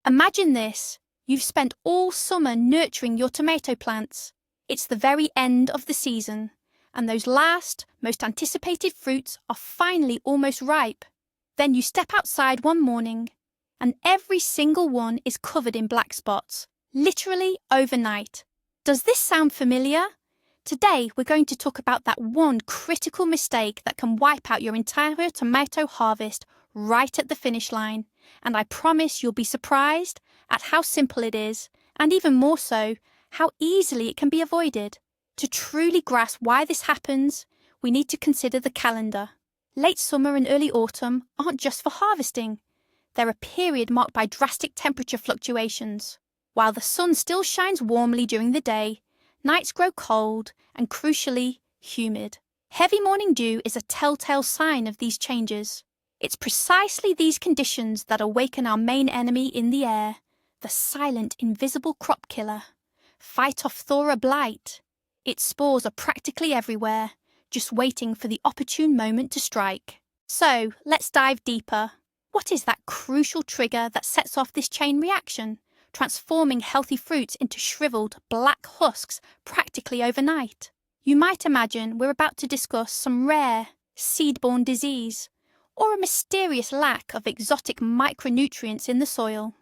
Imagine this. You've spent all summer nurturing your tomato plants. It's the very end of the season, and those last, most anticipated fruits are finally almost ripe. Then you step outside one morning, and every single one is covered in black spots, literally overnight. Does this sound familiar? Today we're going to talk about that one critical mistake that can wipe out your entire tomato harvest right at the finish line, and I promise you'll be surprised at how simple it is, and even more so, how easily it can be avoided. To truly grasp why this happens, we need to consider the calendar. Late summer and early autumn aren't just for harvesting. They're a period marked by drastic temperature fluctuations. While the sun still shines warmly during the day, nights grow cold and, crucially, humid. Heavy morning dew is a telltale sign of these changes. It's precisely these conditions that awaken our main enemy in the air, the silent, invisible crop killer, Phytophthora blight. Its spores are practically everywhere, just waiting for the opportune moment to strike. So, let's dive deeper. What is that crucial trigger that sets off this chain reaction, transforming healthy fruits into shriveled, black husks practically overnight? You might imagine we're about to discuss some rare, seed-borne disease, or a mysterious lack of exotic micronutrients in the soil.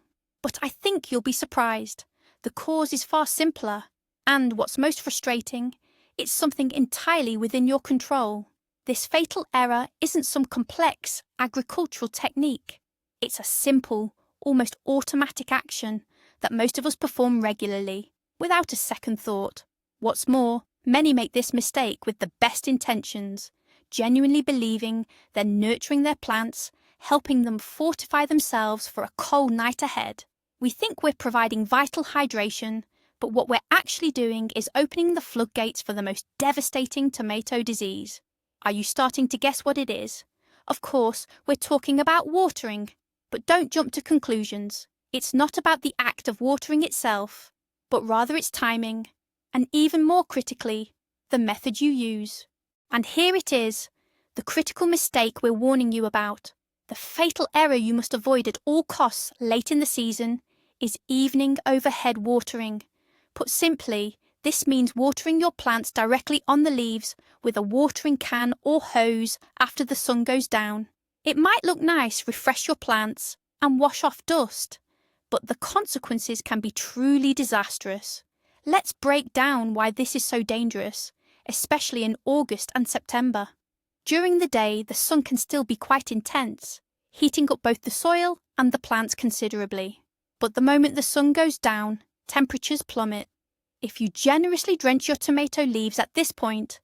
But I think you'll be surprised. The cause is far simpler, and what's most frustrating, it's something entirely within your control. This fatal error isn't some complex agricultural technique. It's a simple, almost automatic action that most of us perform regularly, without a second thought. What's more, many make this mistake with the best intentions, genuinely believing they're nurturing their plants, helping them fortify themselves for a cold night ahead. We think we're providing vital hydration, but what we're actually doing is opening the floodgates for the most devastating tomato disease. Are you starting to guess what it is? Of course, we're talking about watering. But don't jump to conclusions. It's not about the act of watering itself, but rather its timing, and even more critically, the method you use. And here it is, the critical mistake we're warning you about. The fatal error you must avoid at all costs late in the season is evening overhead watering. Put simply, this means watering your plants directly on the leaves with a watering can or hose after the sun goes down. It might look nice, refresh your plants, and wash off dust, but the consequences can be truly disastrous. Let's break down why this is so dangerous, especially in August and September. During the day, the sun can still be quite intense, heating up both the soil and the plants considerably. But the moment the sun goes down, temperatures plummet. If you generously drench your tomato leaves at this point,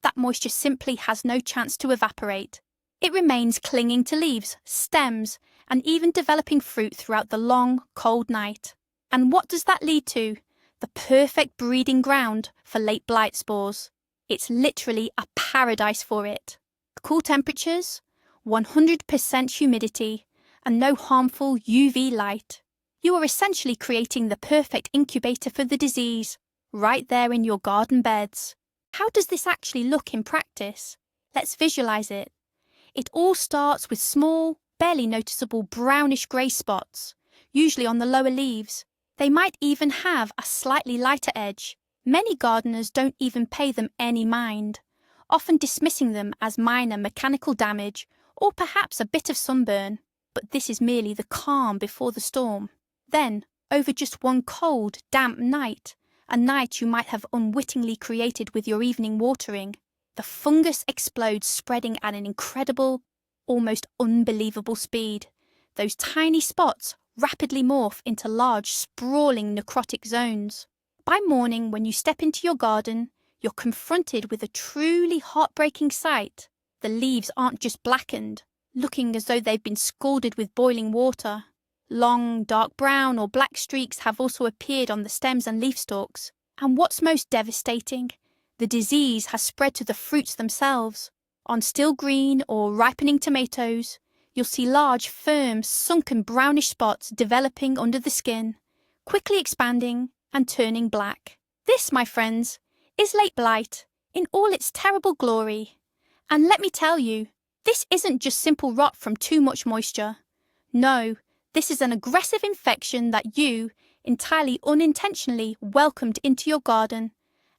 that moisture simply has no chance to evaporate. It remains clinging to leaves, stems, and even developing fruit throughout the long, cold night. And what does that lead to? The perfect breeding ground for late blight spores. It's literally a paradise for it. Cool temperatures, 100% humidity, and no harmful UV light. You are essentially creating the perfect incubator for the disease, right there in your garden beds. How does this actually look in practice? Let's visualize it. It all starts with small, barely noticeable brownish-grey spots, usually on the lower leaves. They might even have a slightly lighter edge. Many gardeners don't even pay them any mind, often dismissing them as minor mechanical damage or perhaps a bit of sunburn. But this is merely the calm before the storm. Then, over just one cold, damp night, a night you might have unwittingly created with your evening watering, the fungus explodes, spreading at an incredible, almost unbelievable speed. Those tiny spots rapidly morph into large, sprawling necrotic zones. By morning, when you step into your garden, you're confronted with a truly heartbreaking sight. The leaves aren't just blackened, looking as though they've been scalded with boiling water. Long, dark brown or black streaks have also appeared on the stems and leaf stalks. And what's most devastating, the disease has spread to the fruits themselves. On still green or ripening tomatoes, you'll see large, firm, sunken brownish spots developing under the skin, quickly expanding and turning black. This, my friends, is late blight in all its terrible glory. And let me tell you, this isn't just simple rot from too much moisture. No, This is an aggressive infection that you, entirely unintentionally, welcomed into your garden,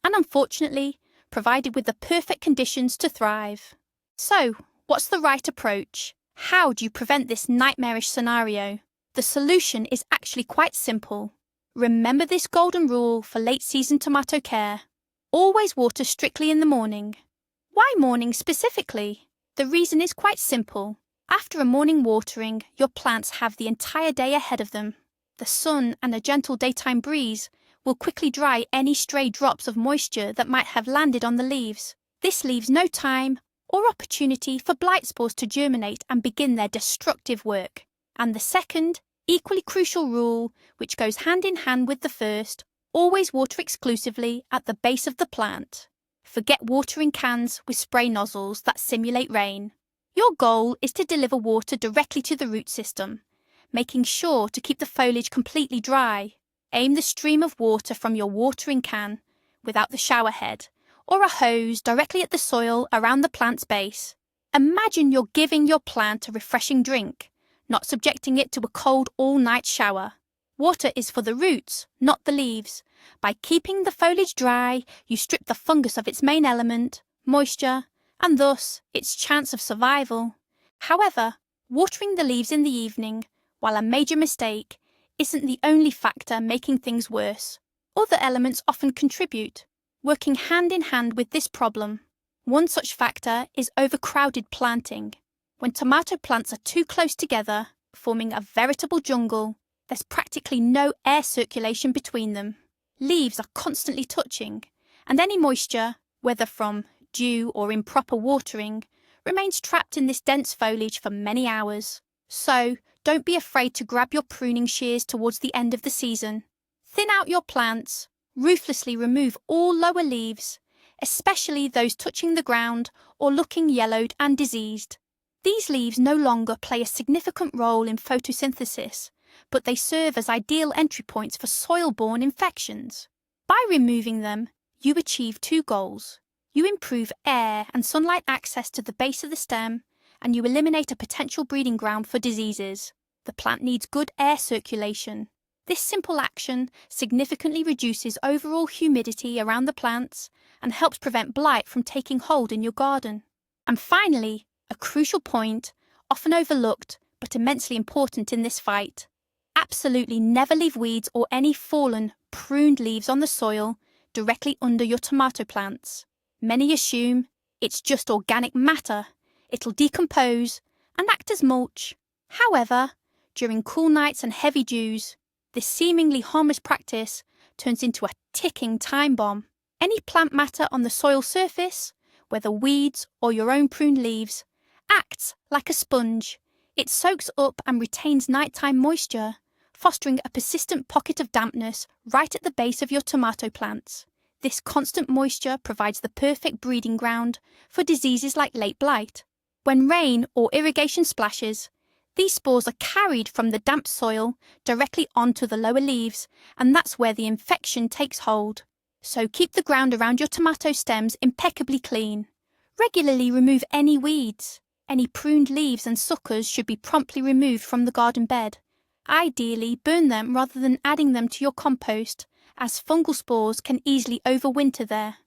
and unfortunately, provided with the perfect conditions to thrive. So, what's the right approach? How do you prevent this nightmarish scenario? The solution is actually quite simple. Remember this golden rule for late-season tomato care. Always water strictly in the morning. Why morning specifically? The reason is quite simple. After a morning watering, your plants have the entire day ahead of them. The sun and a gentle daytime breeze will quickly dry any stray drops of moisture that might have landed on the leaves. This leaves no time or opportunity for blight spores to germinate and begin their destructive work. And the second, equally crucial rule, which goes hand in hand with the first, always water exclusively at the base of the plant. Forget watering cans with spray nozzles that simulate rain. Your goal is to deliver water directly to the root system, making sure to keep the foliage completely dry. Aim the stream of water from your watering can, without the shower head, or a hose directly at the soil around the plant's base. Imagine you're giving your plant a refreshing drink, not subjecting it to a cold all-night shower. Water is for the roots, not the leaves. By keeping the foliage dry, you strip the fungus of its main element, moisture, and thus its chance of survival. However, watering the leaves in the evening, while a major mistake, isn't the only factor making things worse. Other elements often contribute, working hand in hand with this problem. One such factor is overcrowded planting. When tomato plants are too close together, forming a veritable jungle, there's practically no air circulation between them. Leaves are constantly touching, and any moisture, whether from dew or improper watering, remains trapped in this dense foliage for many hours. So, don't be afraid to grab your pruning shears towards the end of the season. Thin out your plants, ruthlessly remove all lower leaves, especially those touching the ground or looking yellowed and diseased. These leaves no longer play a significant role in photosynthesis, but they serve as ideal entry points for soil-borne infections. By removing them, you achieve two goals. You improve air and sunlight access to the base of the stem, and you eliminate a potential breeding ground for diseases. The plant needs good air circulation. This simple action significantly reduces overall humidity around the plants and helps prevent blight from taking hold in your garden. And finally, a crucial point, often overlooked but immensely important in this fight. Absolutely never leave weeds or any fallen, pruned leaves on the soil directly under your tomato plants. Many assume it's just organic matter. It'll decompose and act as mulch. However, during cool nights and heavy dews, this seemingly harmless practice turns into a ticking time bomb. Any plant matter on the soil surface, whether weeds or your own pruned leaves, acts like a sponge. It soaks up and retains nighttime moisture, fostering a persistent pocket of dampness right at the base of your tomato plants. This constant moisture provides the perfect breeding ground for diseases like late blight. When rain or irrigation splashes, these spores are carried from the damp soil directly onto the lower leaves, and that's where the infection takes hold. So keep the ground around your tomato stems impeccably clean. Regularly remove any weeds. Any pruned leaves and suckers should be promptly removed from the garden bed. Ideally, burn them rather than adding them to your compost, as fungal spores can easily overwinter there.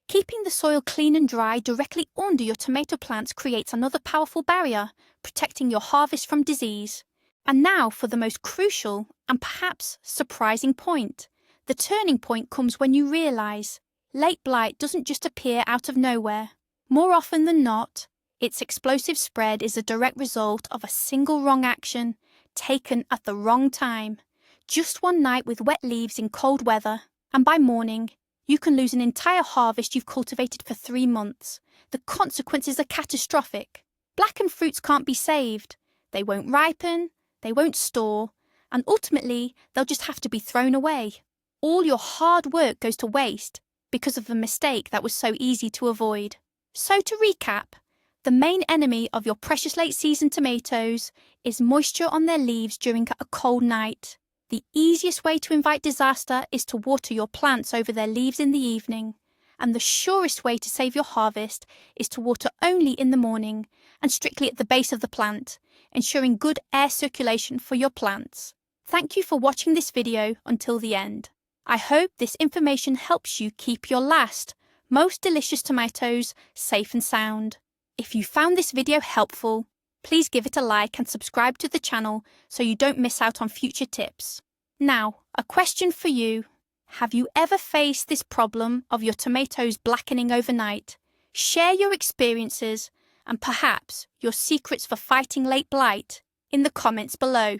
Keeping the soil clean and dry directly under your tomato plants creates another powerful barrier, protecting your harvest from disease. And now for the most crucial and perhaps surprising point. The turning point comes when you realise late blight doesn't just appear out of nowhere. More often than not, its explosive spread is a direct result of a single wrong action taken at the wrong time. Just one night with wet leaves in cold weather, and by morning, you can lose an entire harvest you've cultivated for 3 months. The consequences are catastrophic. Blackened fruits can't be saved. They won't ripen, they won't store, and ultimately, they'll just have to be thrown away. All your hard work goes to waste because of a mistake that was so easy to avoid. So to recap, the main enemy of your precious late-season tomatoes is moisture on their leaves during a cold night. The easiest way to invite disaster is to water your plants over their leaves in the evening, and the surest way to save your harvest is to water only in the morning and strictly at the base of the plant, ensuring good air circulation for your plants. Thank you for watching this video until the end. I hope this information helps you keep your last, most delicious tomatoes safe and sound. If you found this video helpful, please give it a like and subscribe to the channel so you don't miss out on future tips. Now, a question for you. Have you ever faced this problem of your tomatoes blackening overnight? Share your experiences and perhaps your secrets for fighting late blight in the comments below.